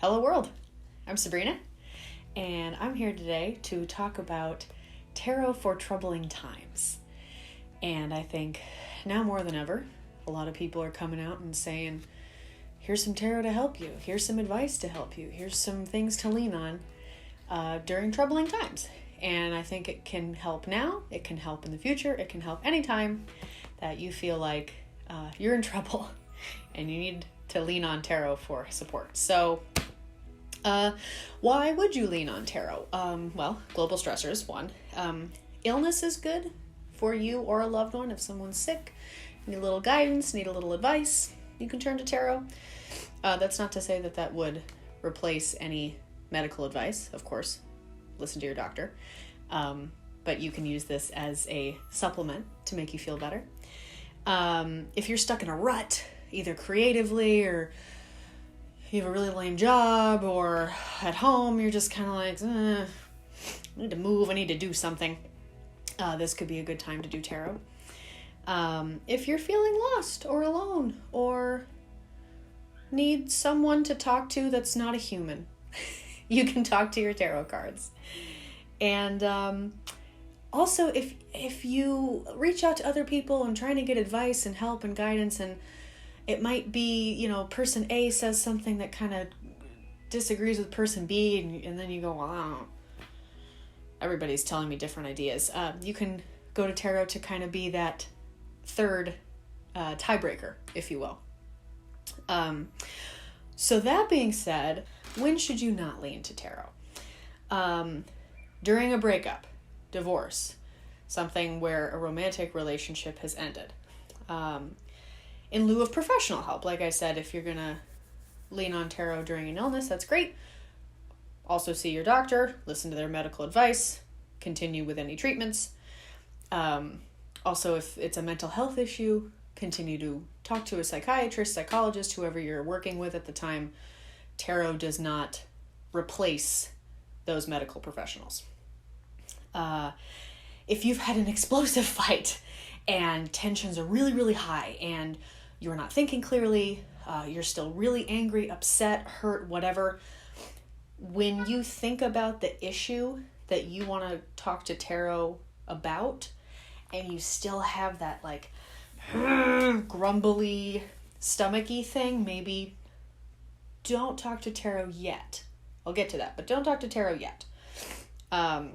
Hello world, I'm Sabrina, and I'm here today to talk about tarot for troubling times. And I think now more than ever, a lot of people are coming out and saying, here's some tarot to help you, here's some advice to help you, here's some things to lean on during troubling times. And I think it can help now, it can help in the future, it can help anytime that you feel like you're in trouble and you need to lean on tarot for support. So why would you lean on tarot? Well, global stressors, one. Illness is good for you or a loved one. If someone's sick, need a little guidance, need a little advice, you can turn to tarot. That's not to say that that would replace any medical advice, of course. Listen to your doctor. But you can use this as a supplement to make you feel better. If you're stuck in a rut, either creatively or you have a really lame job, or at home you're just kind of like, I need to move, I need to do something. This could be a good time to do tarot. If you're feeling lost or alone or need someone to talk to that's not a human, you can talk to your tarot cards. And also, if you reach out to other people and trying to get advice and help and guidance, and it might be, person A says something that kind of disagrees with person B, and then you go, wow, everybody's telling me different ideas. You can go to tarot to kind of be that third tiebreaker, if you will. So that being said, when should you not lean to tarot? During a breakup, divorce, something where a romantic relationship has ended. In lieu of professional help, like I said, if you're going to lean on tarot during an illness, that's great. Also see your doctor, listen to their medical advice, continue with any treatments. Also, if it's a mental health issue, continue to talk to a psychiatrist, psychologist, whoever you're working with at the time. Tarot does not replace those medical professionals. If you've had an explosive fight and tensions are really, really high and you're not thinking clearly, you're still really angry, upset, hurt, whatever, when you think about the issue that you want to talk to tarot about and you still have that like grumbly, stomachy thing, maybe don't talk to tarot yet. I'll get to that, but don't talk to tarot yet. A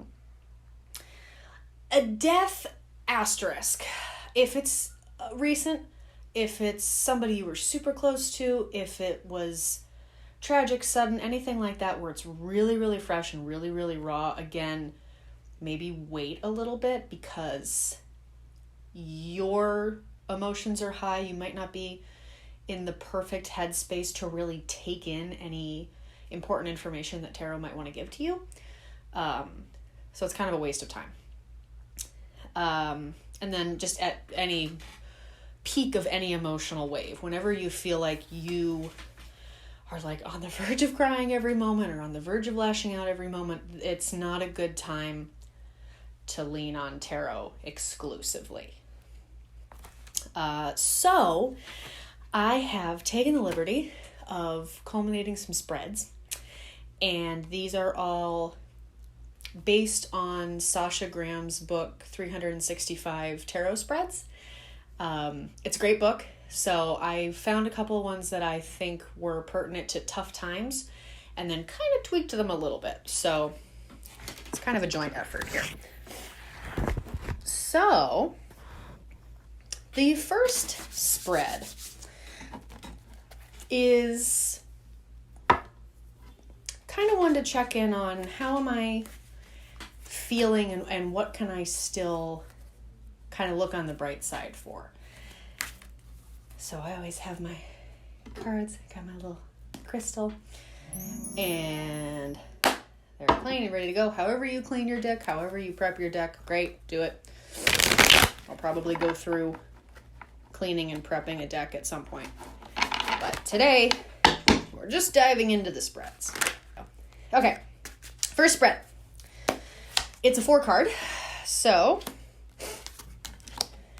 death asterisk. If it's recent, if it's somebody you were super close to, if it was tragic, sudden, anything like that where it's really, really fresh and really, really raw, again, maybe wait a little bit because your emotions are high. You might not be in the perfect headspace to really take in any important information that tarot might want to give to you. So it's kind of a waste of time. And then just at any peak of any emotional wave, whenever you feel like you are like on the verge of crying every moment or on the verge of lashing out every moment, it's not a good time to lean on tarot exclusively. So I have taken the liberty of culminating some spreads, and these are all based on Sasha Graham's book, 365 Tarot Spreads. It's a great book, so I found a couple ones that I think were pertinent to tough times, and then kind of tweaked them a little bit. So it's kind of a joint effort here. So the first spread is kind of one to check in on how am I feeling and what can I still kind of look on the bright side for. So I always have my cards, I got my little crystal, and they're clean and ready to go. However you clean your deck, however you prep your deck, great, do it. I'll probably go through cleaning and prepping a deck at some point. But today, we're just diving into the spreads. Okay, first spread. It's a 4-card, so,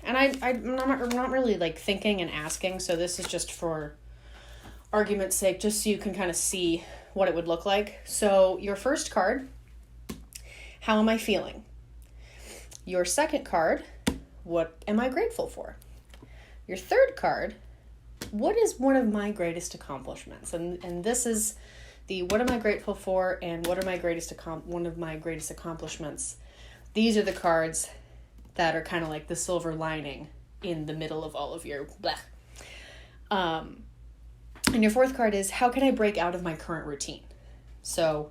and I'm not really like thinking and asking, so this is just for argument's sake, just so you can kind of see what it would look like. So your first card, how am I feeling? Your second card, what am I grateful for? Your third card, what is one of my greatest accomplishments? And this is the what am I grateful for and what are my one of my greatest accomplishments. These are the cards that are kind of like the silver lining in the middle of all of your blah. And your fourth card is how can I break out of my current routine? So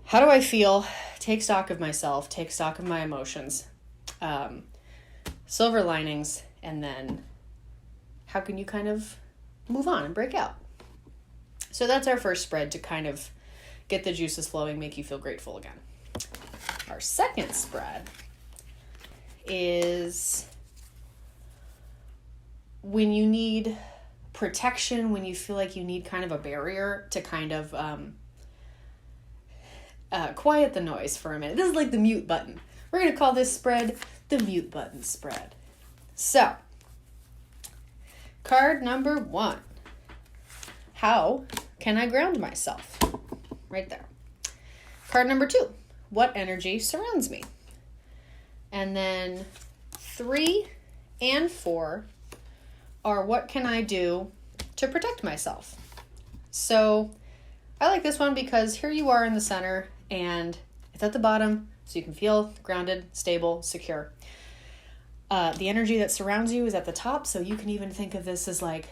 how do I feel? Take stock of myself, take stock of my emotions, silver linings, and then how can you kind of move on and break out? So that's our first spread to kind of get the juices flowing, make you feel grateful again. Our second spread is when you need protection, when you feel like you need kind of a barrier to kind of quiet the noise for a minute. This is like the mute button. We're going to call this spread the mute button spread. So, card number 1. How can I ground myself? Right there. Card number 2. What energy surrounds me? And then 3 and 4 are what can I do to protect myself? So I like this one because here you are in the center and it's at the bottom so you can feel grounded, stable, secure. The energy that surrounds you is at the top, so you can even think of this as like,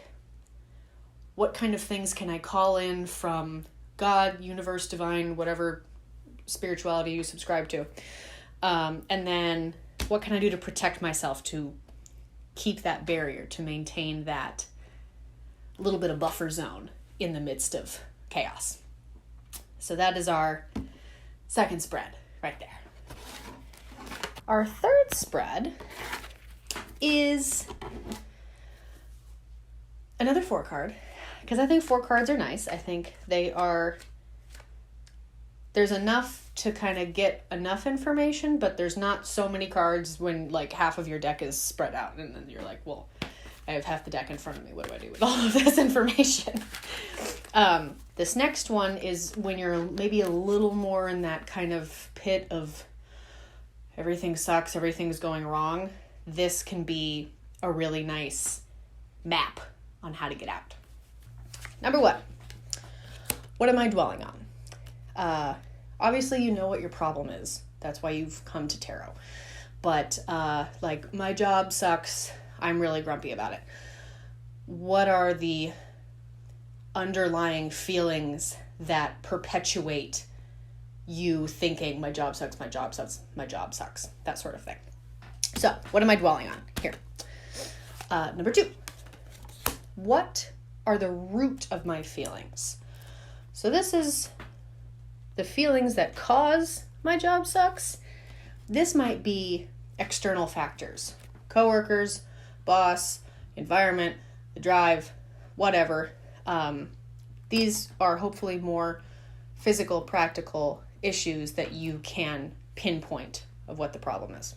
what kind of things can I call in from God, universe, divine, whatever spirituality you subscribe to? And then what can I do to protect myself, to keep that barrier, to maintain that little bit of buffer zone in the midst of chaos? So that is our second spread right there. Our third spread is another 4 card, because I think 4 cards are nice. I think there's enough to kind of get enough information, but there's not so many cards when like half of your deck is spread out and then you're like, well, I have half the deck in front of me. What do I do with all of this information? This next one is when you're maybe a little more in that kind of pit of everything sucks, everything's going wrong. This can be a really nice map on how to get out. Number 1, what am I dwelling on? Obviously, you know what your problem is. That's why you've come to tarot. But like, my job sucks. I'm really grumpy about it. What are the underlying feelings that perpetuate you thinking my job sucks, my job sucks, my job sucks, that sort of thing? So what am I dwelling on here? Number 2, what are the root of my feelings? So this is the feelings that cause my job sucks. This might be external factors, coworkers, boss, environment, the drive, whatever. These are hopefully more physical, practical issues that you can pinpoint of what the problem is.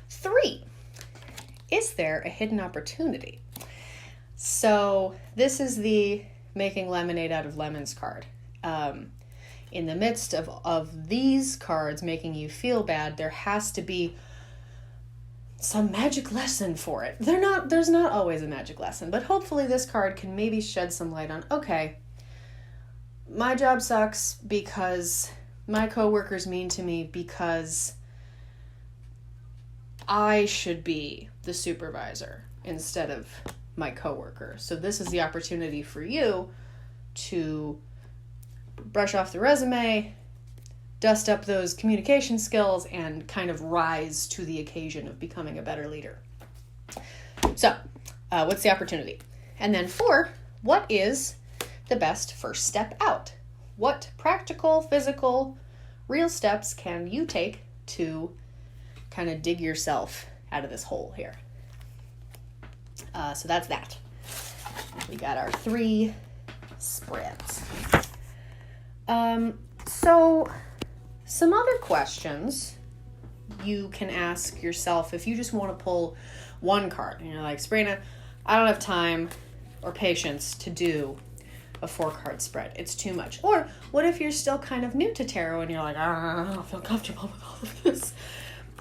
3, is there a hidden opportunity? So this is the making lemonade out of lemons card. In the midst of these cards making you feel bad, there has to be some magic lesson for it. There's not always a magic lesson, but hopefully this card can maybe shed some light on, okay, my job sucks because my coworker's mean to me because I should be the supervisor instead of my coworker. So this is the opportunity for you to brush off the resume, dust up those communication skills, and kind of rise to the occasion of becoming a better leader. So, what's the opportunity? And then 4, what is the best first step out? What practical, physical, real steps can you take to kind of dig yourself out of this hole here? So that's that. We got our 3 spreads. So some other questions you can ask yourself if you just want to pull one card. You know, like, Sabrina, I don't have time or patience to do a 4-card spread. It's too much. Or what if you're still kind of new to tarot and you're like, I don't feel comfortable with all of this.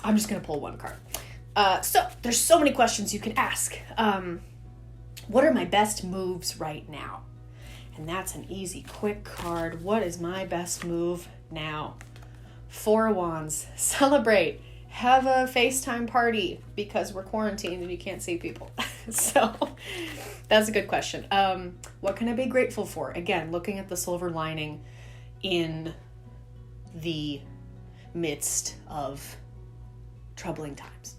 I'm just going to pull 1 card. So there's so many questions you can ask. What are my best moves right now? And that's an easy, quick card. What is my best move now? 4 of Wands. Celebrate. Have a FaceTime party because we're quarantined and you can't see people. So that's a good question. What can I be grateful for? Again, looking at the silver lining in the midst of troubling times.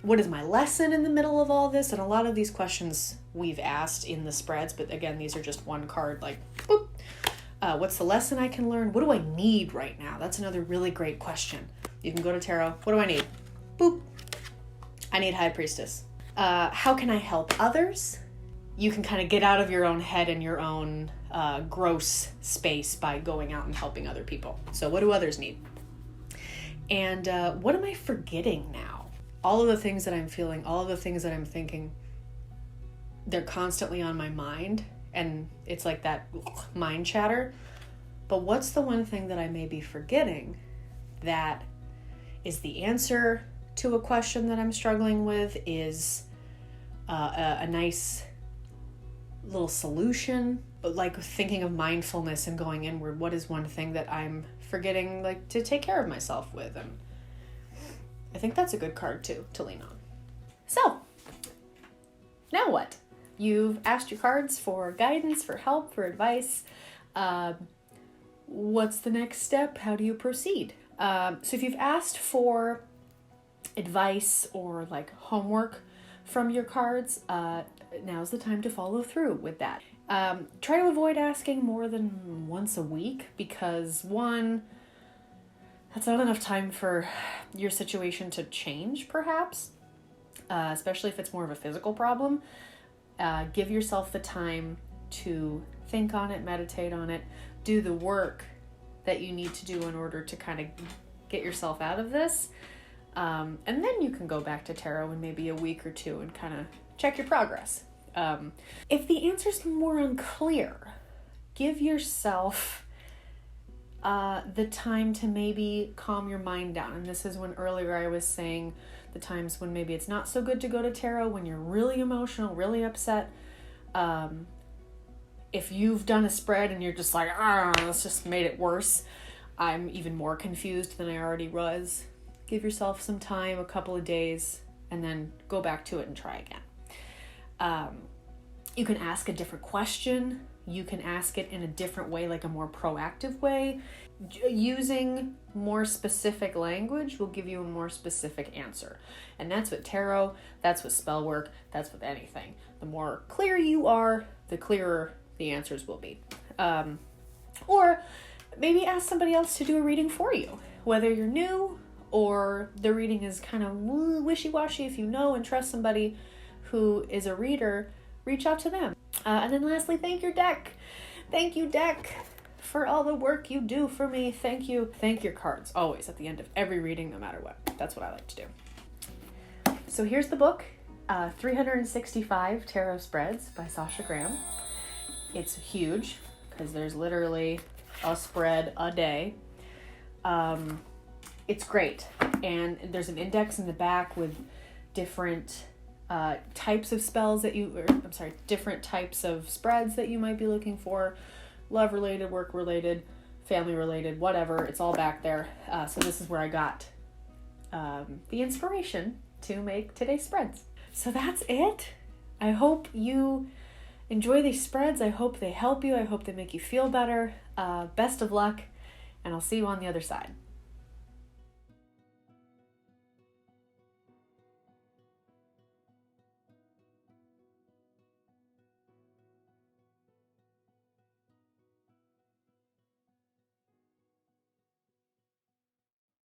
What is my lesson in the middle of all this? And a lot of these questions we've asked in the spreads, but again, these are just 1 card, like, boop. What's the lesson I can learn? What do I need right now? That's another really great question. You can go to tarot. What do I need? Boop. I need High Priestess. How can I help others? You can kind of get out of your own head and your own gross space by going out and helping other people. So what do others need? And what am I forgetting now? All of the things that I'm feeling, all of the things that I'm thinking, they're constantly on my mind. And it's like that mind chatter. But what's the one thing that I may be forgetting that is the answer to a question that I'm struggling with, is a nice little solution? But like thinking of mindfulness and going inward, what is one thing that I'm forgetting, like, to take care of myself with? And I think that's a good card too to lean on. So now what? You've asked your cards for guidance, for help, for advice. What's the next step? How do you proceed? So if you've asked for advice or like homework from your cards, now's the time to follow through with that. Try to avoid asking more than once a week because, 1, that's not enough time for your situation to change, perhaps, especially if it's more of a physical problem. Give yourself the time to think on it, meditate on it, do the work that you need to do in order to kind of get yourself out of this. And then you can go back to tarot in maybe a week or 2 and kind of check your progress. If the answer's more unclear, give yourself the time to maybe calm your mind down. And this is when earlier I was saying the times when maybe it's not so good to go to tarot, when you're really emotional, really upset. If you've done a spread and you're just like, this just made it worse, I'm even more confused than I already was. Give yourself some time, a couple of days, and then go back to it and try again. You can ask a different question. You can ask it in a different way, like a more proactive way. Using more specific language will give you a more specific answer. And that's with tarot, that's with spell work, that's with anything. The more clear you are, the clearer the answers will be. Or maybe ask somebody else to do a reading for you, whether you're new or the reading is kind of wishy-washy. If you know and trust somebody who is a reader, reach out to them. And then lastly, thank your deck. Thank you, deck, for all the work you do for me. Thank you. Thank your cards, always at the end of every reading, no matter what. That's what I like to do. So here's the book, 365 Tarot Spreads by Sasha Graham. It's huge because there's literally a spread a day. It's great. And there's an index in the back with different types of spells that different types of spreads that you might be looking for. Love related, work related, family related, whatever. It's all back there. So this is where I got the inspiration to make today's spreads. So that's it. I hope you enjoy these spreads. I hope they help you. I hope they make you feel better. Best of luck, and I'll see you on the other side.